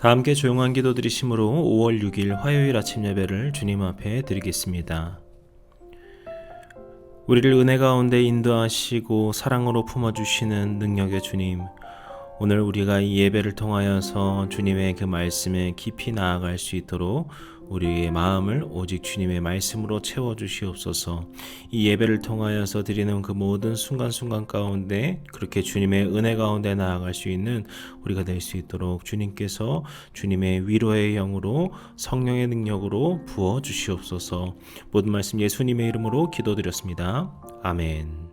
다 함께 조용한 기도 드리심으로 5월 6일 화요일 아침 예배를 주님 앞에 드리겠습니다. 우리를 은혜 가운데 인도하시고 사랑으로 품어주시는 능력의 주님, 오늘 우리가 이 예배를 통하여서 주님의 그 말씀에 깊이 나아갈 수 있도록 우리의 마음을 오직 주님의 말씀으로 채워주시옵소서. 이 예배를 통하여서 드리는 그 모든 순간순간 가운데 그렇게 주님의 은혜 가운데 나아갈 수 있는 우리가 될 수 있도록 주님께서 주님의 위로의 영으로 성령의 능력으로 부어주시옵소서. 모든 말씀 예수님의 이름으로 기도드렸습니다. 아멘.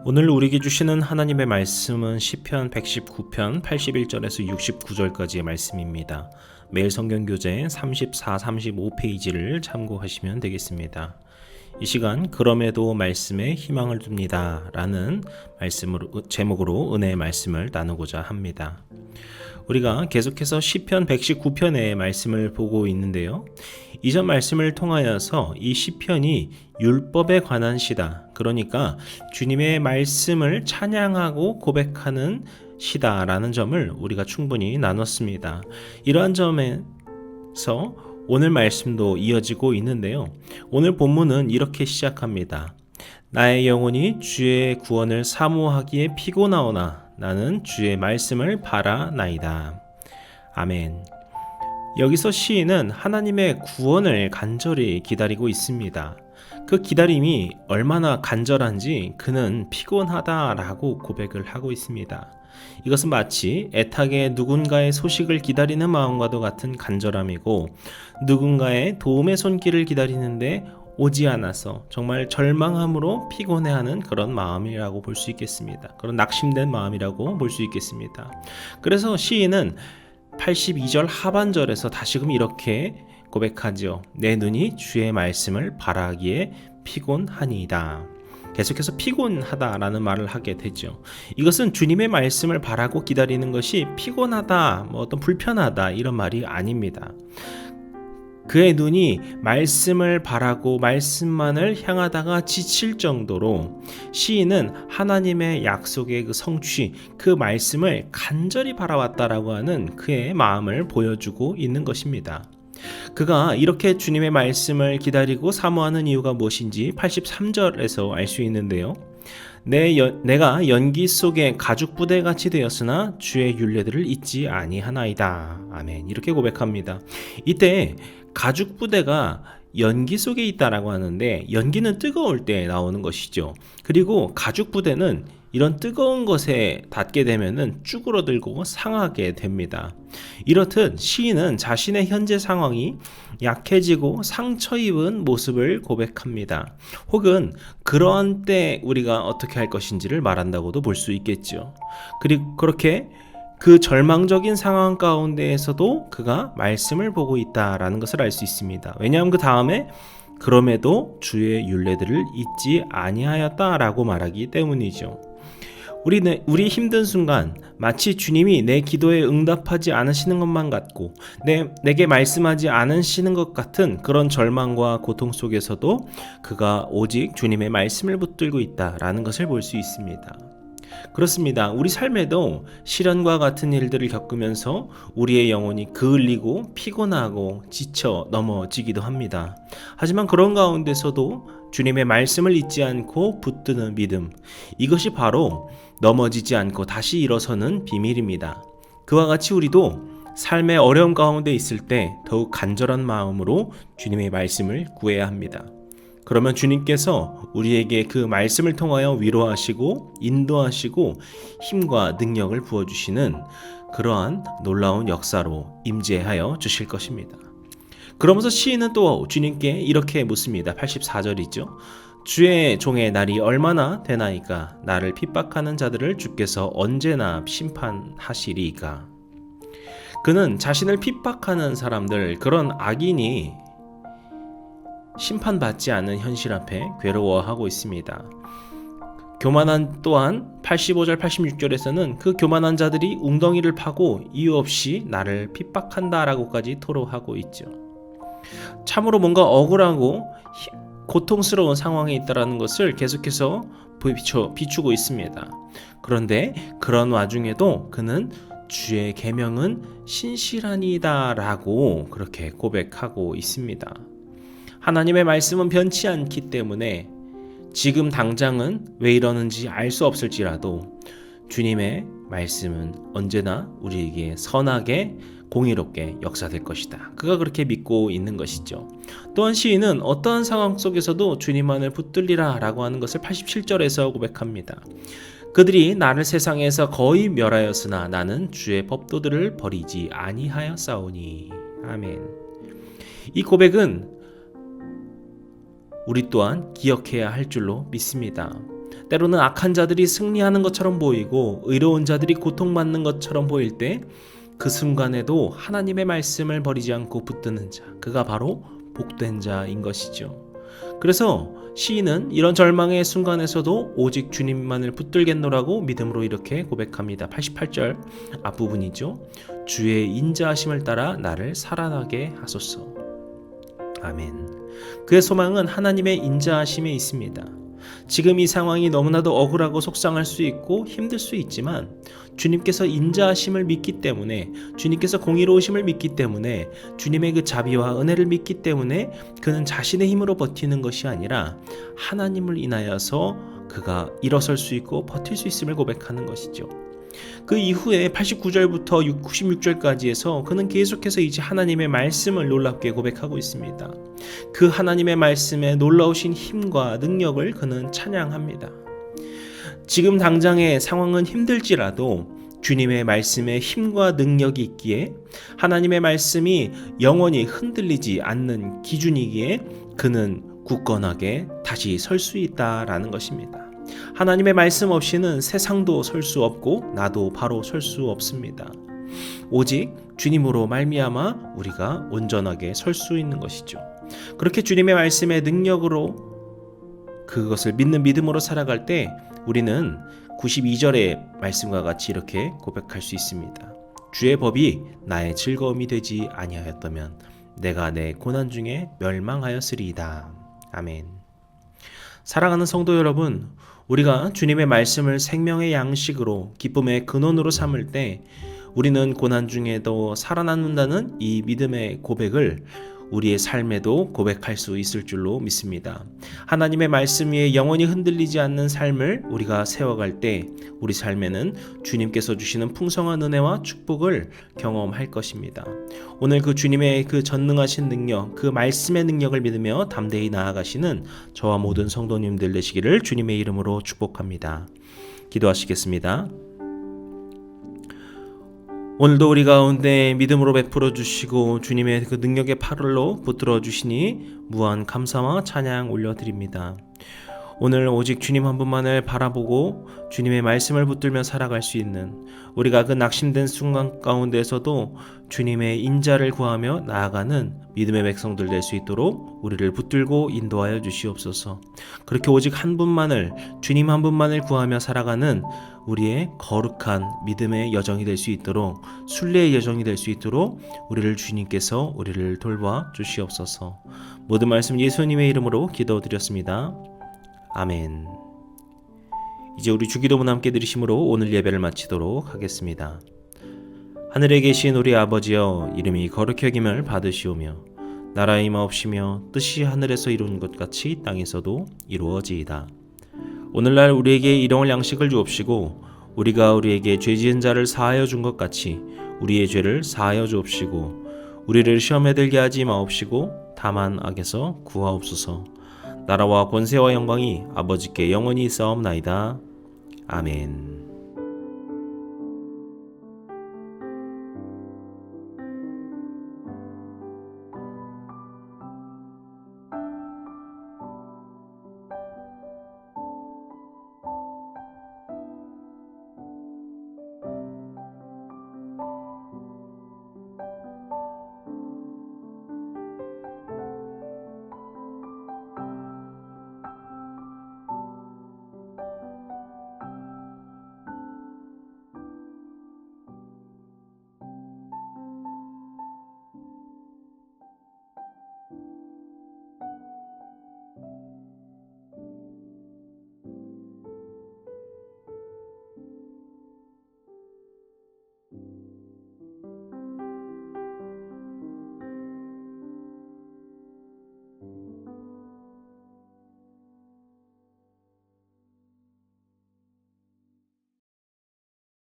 오늘 우리에게 주시는 하나님의 말씀은 시편 119편 81절에서 69절까지의 말씀입니다. 매일 성경교재 34, 35페이지를 참고하시면 되겠습니다. 이 시간 그럼에도 말씀에 희망을 둡니다 라는 제목으로 은혜의 말씀을 나누고자 합니다. 우리가 계속해서 시편 119편의 말씀을 보고 있는데요. 이전 말씀을 통하여서 이 시편이 율법에 관한 시다. 그러니까 주님의 말씀을 찬양하고 고백하는 시다라는 점을 우리가 충분히 나눴습니다. 이러한 점에서 오늘 말씀도 이어지고 있는데요. 오늘 본문은 이렇게 시작합니다. 나의 영혼이 주의 구원을 사모하기에 피곤하오나 나는 주의 말씀을 바라나이다. 아멘. 여기서 시인은 하나님의 구원을 간절히 기다리고 있습니다. 그 기다림이 얼마나 간절한지 그는 피곤하다라고 고백을 하고 있습니다. 이것은 마치 애타게 누군가의 소식을 기다리는 마음과도 같은 간절함이고 누군가의 도움의 손길을 기다리는데 오지 않아서 정말 절망함으로 피곤해하는 그런 마음이라고 볼 수 있겠습니다. 그런 낙심된 마음이라고 볼 수 있겠습니다. 그래서 시인은 82절 하반절에서 다시금 이렇게 고백하죠. 내 눈이 주의 말씀을 바라기에 피곤하니이다. 계속해서 피곤하다라는 말을 하게 되죠. 이것은 주님의 말씀을 바라고 기다리는 것이 피곤하다, 어떤 불편하다 이런 말이 아닙니다. 그의 눈이 말씀을 바라고 말씀만을 향하다가 지칠 정도로 시인은 하나님의 약속의 그 성취, 그 말씀을 간절히 바라왔다라고 하는 그의 마음을 보여주고 있는 것입니다. 그가 이렇게 주님의 말씀을 기다리고 사모하는 이유가 무엇인지 83절에서 알 수 있는데요. 내가 연기 속에 가죽부대 같이 되었으나 주의 율례들을 잊지 아니하나이다. 아멘. 이렇게 고백합니다. 이때 가죽부대가 연기 속에 있다라고 하는데 연기는 뜨거울 때 나오는 것이죠. 그리고 가죽부대는 이런 뜨거운 것에 닿게 되면은 쭈그러들고 상하게 됩니다. 이렇듯 시인은 자신의 현재 상황이 약해지고 상처 입은 모습을 고백합니다. 혹은 그러한 때 우리가 어떻게 할 것인지를 말한다고도 볼 수 있겠죠. 그리고 그렇게 그 절망적인 상황 가운데에서도 그가 말씀을 보고 있다라는 것을 알 수 있습니다. 왜냐하면 그 다음에 그럼에도 주의 율례들을 잊지 아니하였다라고 말하기 때문이죠. 우리 힘든 순간 마치 주님이 내 기도에 응답하지 않으시는 것만 같고 내게 말씀하지 않으시는 것 같은 그런 절망과 고통 속에서도 그가 오직 주님의 말씀을 붙들고 있다라는 것을 볼 수 있습니다. 그렇습니다. 우리 삶에도 시련과 같은 일들을 겪으면서 우리의 영혼이 그을리고 피곤하고 지쳐 넘어지기도 합니다. 하지만 그런 가운데서도 주님의 말씀을 잊지 않고 붙드는 믿음, 이것이 바로 넘어지지 않고 다시 일어서는 비밀입니다. 그와 같이 우리도 삶의 어려움 가운데 있을 때 더욱 간절한 마음으로 주님의 말씀을 구해야 합니다. 그러면 주님께서 우리에게 그 말씀을 통하여 위로하시고 인도하시고 힘과 능력을 부어주시는 그러한 놀라운 역사로 임재하여 주실 것입니다. 그러면서 시인은 또 주님께 이렇게 묻습니다. 84절이죠. 주의 종의 날이 얼마나 되나이까? 나를 핍박하는 자들을 주께서 언제나 심판하시리이까? 그는 자신을 핍박하는 사람들, 그런 악인이 심판받지 않는 현실 앞에 괴로워하고 있습니다. 교만한 또한 85절 86절에서는 그 교만한 자들이 웅덩이를 파고 이유 없이 나를 핍박한다라고까지 토로하고 있죠. 참으로 뭔가 억울하고 고통스러운 상황에 있다는 것을 계속해서 비추고 있습니다. 그런데 그런 와중에도 그는 주의 계명은 신실하니다라고 그렇게 고백하고 있습니다. 하나님의 말씀은 변치 않기 때문에 지금 당장은 왜 이러는지 알 수 없을지라도 주님의 말씀은 언제나 우리에게 선하게 공의롭게 역사될 것이다. 그가 그렇게 믿고 있는 것이죠. 또한 시인은 어떠한 상황 속에서도 주님만을 붙들리라 라고 하는 것을 87절에서 고백합니다. 그들이 나를 세상에서 거의 멸하였으나 나는 주의 법도들을 버리지 아니하였사오니. 아멘. 이 고백은 우리 또한 기억해야 할 줄로 믿습니다. 때로는 악한 자들이 승리하는 것처럼 보이고 의로운 자들이 고통받는 것처럼 보일 때 그 순간에도 하나님의 말씀을 버리지 않고 붙드는 자, 그가 바로 복된 자인 것이죠. 그래서 시인은 이런 절망의 순간에서도 오직 주님만을 붙들겠노라고 믿음으로 이렇게 고백합니다. 88절 앞부분이죠. 주의 인자하심을 따라 나를 살아나게 하소서. 아멘. 그의 소망은 하나님의 인자하심에 있습니다. 지금 이 상황이 너무나도 억울하고 속상할 수 있고 힘들 수 있지만 주님께서 인자하심을 믿기 때문에, 주님께서 공의로우심을 믿기 때문에, 주님의 그 자비와 은혜를 믿기 때문에 그는 자신의 힘으로 버티는 것이 아니라 하나님을 인하여서 그가 일어설 수 있고 버틸 수 있음을 고백하는 것이죠. 그 이후에 89절부터 96절까지에서 그는 계속해서 이제 하나님의 말씀을 놀랍게 고백하고 있습니다. 그 하나님의 말씀에 놀라우신 힘과 능력을 그는 찬양합니다. 지금 당장의 상황은 힘들지라도 주님의 말씀에 힘과 능력이 있기에, 하나님의 말씀이 영원히 흔들리지 않는 기준이기에 그는 굳건하게 다시 설 수 있다라는 것입니다. 하나님의 말씀 없이는 세상도 설 수 없고 나도 바로 설 수 없습니다. 오직 주님으로 말미암아 우리가 온전하게 설 수 있는 것이죠. 그렇게 주님의 말씀의 능력으로 그것을 믿는 믿음으로 살아갈 때 우리는 92절의 말씀과 같이 이렇게 고백할 수 있습니다. 주의 법이 나의 즐거움이 되지 아니하였다면 내가 내 고난 중에 멸망하였으리이다. 아멘. 사랑하는 성도 여러분, 우리가 주님의 말씀을 생명의 양식으로 기쁨의 근원으로 삼을 때 우리는 고난 중에도 살아남는다는 이 믿음의 고백을 우리의 삶에도 고백할 수 있을 줄로 믿습니다. 하나님의 말씀 위에 영원히 흔들리지 않는 삶을 우리가 세워갈 때 우리 삶에는 주님께서 주시는 풍성한 은혜와 축복을 경험할 것입니다. 오늘 그 주님의 그 전능하신 능력, 그 말씀의 능력을 믿으며 담대히 나아가시는 저와 모든 성도님들 되시기를 주님의 이름으로 축복합니다. 기도하시겠습니다. 오늘도 우리 가운데 믿음으로 베풀어 주시고 주님의 그 능력의 팔로 붙들어 주시니 무한 감사와 찬양 올려드립니다. 오늘 오직 주님 한 분만을 바라보고 주님의 말씀을 붙들며 살아갈 수 있는, 우리가 그 낙심된 순간 가운데에서도 주님의 인자를 구하며 나아가는 믿음의 백성들 될 수 있도록 우리를 붙들고 인도하여 주시옵소서. 그렇게 오직 한 분만을, 주님 한 분만을 구하며 살아가는 우리의 거룩한 믿음의 여정이 될 수 있도록, 순례의 여정이 될 수 있도록 우리를 주님께서 우리를 돌봐 주시옵소서. 모든 말씀 예수님의 이름으로 기도드렸습니다. 아멘. 이제 우리 주기도문 함께 드리심으로 오늘 예배를 마치도록 하겠습니다. 하늘에 계신 우리 아버지여, 이름이 거룩히 여김을 받으시오며 나라의 임하옵시며 뜻이 하늘에서 이룬 것 같이 땅에서도 이루어지이다. 오늘날 우리에게 일용할 양식을 주옵시고 우리가 우리에게 죄 지은 자를 사하여 준 것 같이 우리의 죄를 사하여 주옵시고 우리를 시험에 들게 하지 마옵시고 다만 악에서 구하옵소서. 나라와 권세와 영광이 아버지께 영원히 있사옵나이다. 아멘.